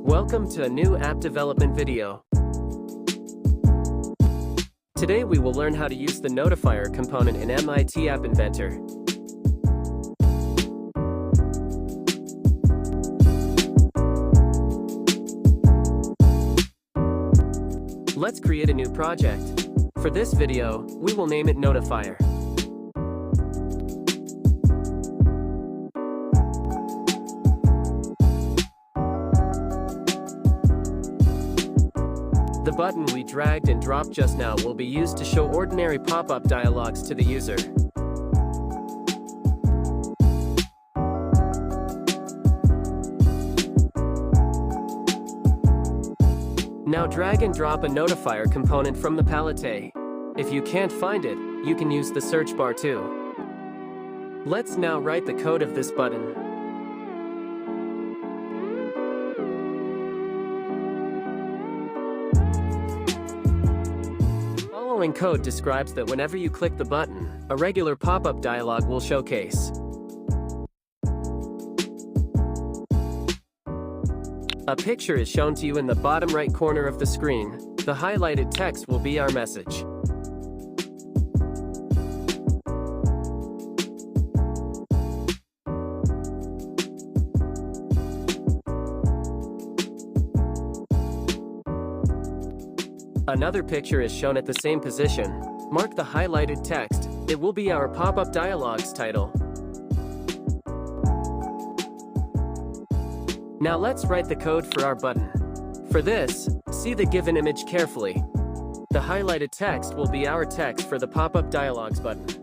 Welcome to a new app development video. Today we will learn how to use the notifier component in MIT App Inventor. Let's create a new project. For this video, we will name it Notifier. The button we dragged and dropped just now will be used to show ordinary pop-up dialogs to the user. Now drag and drop a notifier component from the palette. If you can't find it, you can use the search bar too. Let's now write the code of this button. The following code describes that whenever you click the button, a regular pop-up dialog will showcase. A picture is shown to you in the bottom right corner of the screen. The highlighted text will be our message. Another picture is shown at the same position. Mark the highlighted text. It will be our pop-up dialog's title. Now let's write the code for our button. For this, see the given image carefully. The highlighted text will be our text for the pop-up dialogs button.